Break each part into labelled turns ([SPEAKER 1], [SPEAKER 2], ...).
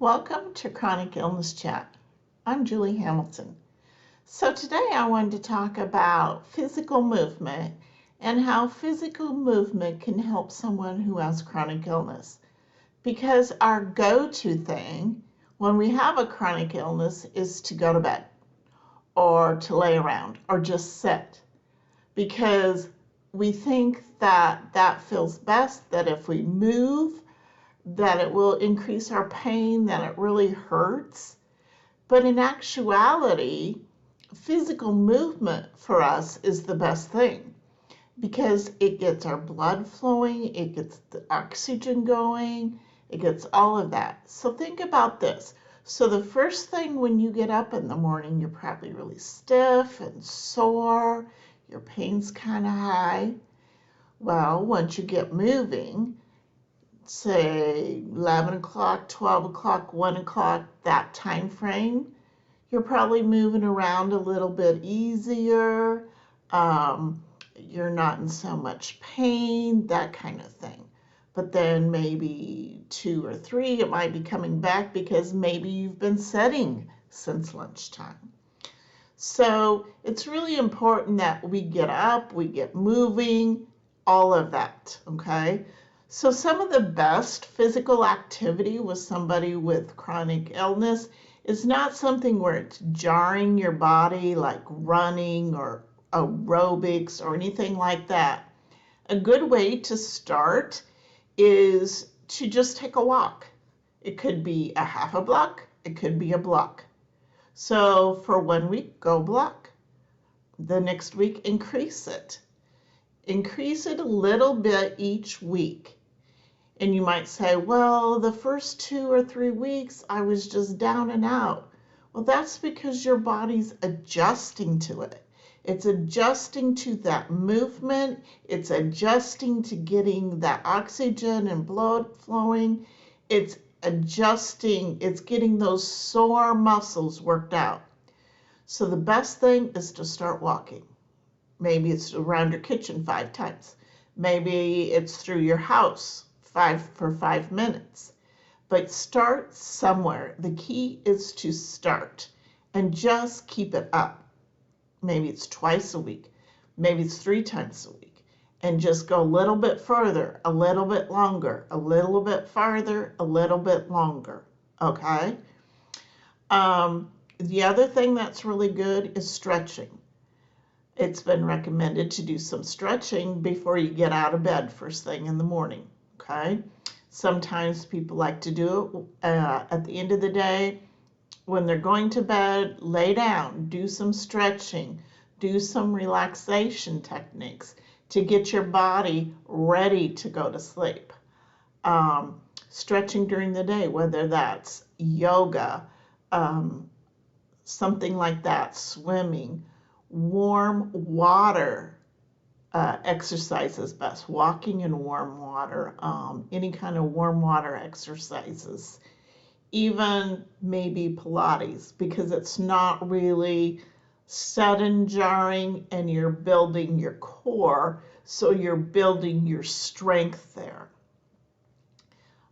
[SPEAKER 1] Welcome to Chronic Illness Chat. I'm Julie Hamilton. So today I wanted to talk about physical movement and how physical movement can help someone who has chronic illness. Because our go-to thing when we have a chronic illness is to go to bed or to lay around or just sit. Because we think that that feels best, that if we move, that it will increase our pain, that it really hurts. But in actuality, physical movement for us is the best thing because it gets our blood flowing, it gets the oxygen going, it gets all of that. So think about this. So the first thing when you get up in the morning, you're probably really stiff and sore, your pain's kind of high. Well, once you get moving, say 11 o'clock, 12 o'clock, 1 o'clock, that time frame, you're probably moving around a little bit easier. You're not in so much pain, that kind of thing. But then maybe 2 or 3, it might be coming back because maybe you've been sitting since lunchtime. So it's really important that we get up, we get moving, all of that, okay? So some of the best physical activity with somebody with chronic illness is not something where it's jarring your body like running or aerobics or anything like that. A good way to start is to just take a walk. It could be a half a block, it could be a block. So for 1 week, go block. The next week, increase it. Increase it a little bit each week. And you might say, well, the first 2 or 3 weeks, I was just down and out. Well, that's because your body's adjusting to it. It's adjusting to that movement. It's adjusting to getting that oxygen and blood flowing. It's adjusting, it's getting those sore muscles worked out. So the best thing is to start walking. Maybe it's around your kitchen 5 times. Maybe it's through your house for 5 minutes. But start somewhere. The key is to start and just keep it up. Maybe it's twice a week. Maybe it's 3 times a week. And just go a little bit further, a little bit longer, a little bit farther, a little bit longer. Okay? The other thing that's really good is stretching. It's been recommended to do some stretching before you get out of bed first thing in the morning. Okay? Sometimes people like to do it at the end of the day. When they're going to bed, lay down, do some stretching, do some relaxation techniques to get your body ready to go to sleep. Stretching during the day, whether that's yoga, something like that, swimming, warm water exercise is best. Walking in warm water, any kind of warm water exercises, even maybe Pilates, because it's not really sudden jarring and you're building your core, so you're building your strength there.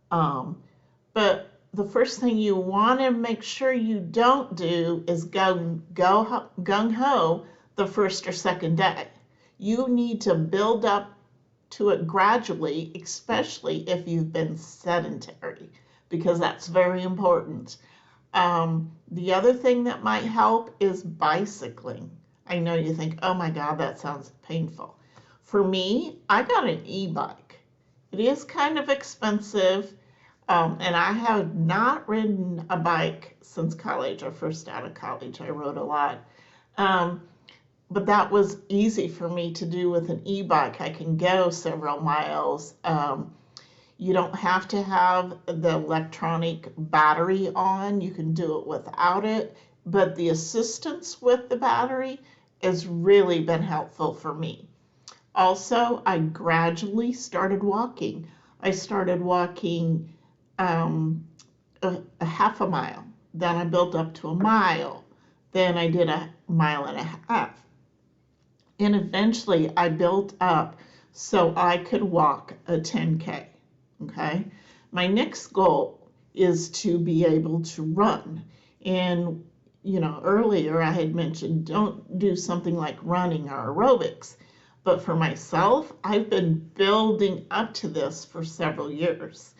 [SPEAKER 1] But the first thing you want to make sure you don't do is go gung-ho the first or second day. You need to build up to it gradually, especially if you've been sedentary, because that's very important. The other thing that might help is bicycling. I know you think, oh my God, that sounds painful. For me, I got an e-bike. It is kind of expensive, and I have not ridden a bike since college or first out of college. I rode a lot. But that was easy for me to do with an e-bike. I can go several miles. You don't have to have the electronic battery on. You can do it without it. But the assistance with the battery has really been helpful for me. Also, I gradually started walking. I started walking a half a mile. Then I built up to a mile. Then I did a mile and a half. And eventually I built up so I could walk a 10K. Okay. My next goal is to be able to run. And, earlier I had mentioned don't do something like running or aerobics. But for myself, I've been building up to this for several years.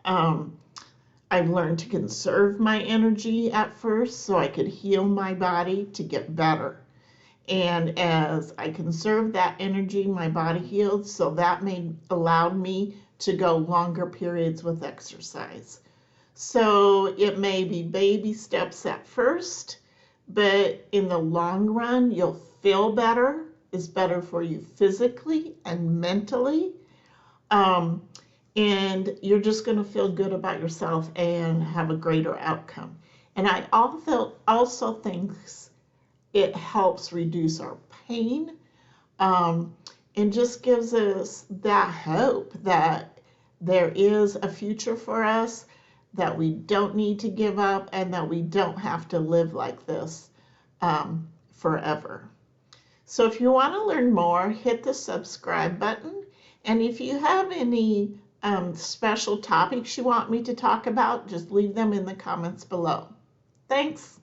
[SPEAKER 1] Um, I've learned to conserve my energy at first so I could heal my body to get better. And as I conserved that energy, my body healed, so that allowed me to go longer periods with exercise. So it may be baby steps at first, but in the long run, you'll feel better. It's better for you physically and mentally. Um, and you're just going to feel good about yourself and have a greater outcome. And I also think it helps reduce our pain, um, and just gives us that hope that there is a future for us, that we don't need to give up, and that we don't have to live like this forever. So if you want to learn more, hit the subscribe button. And if you have any special topics you want me to talk about, just leave them in the comments below. Thanks.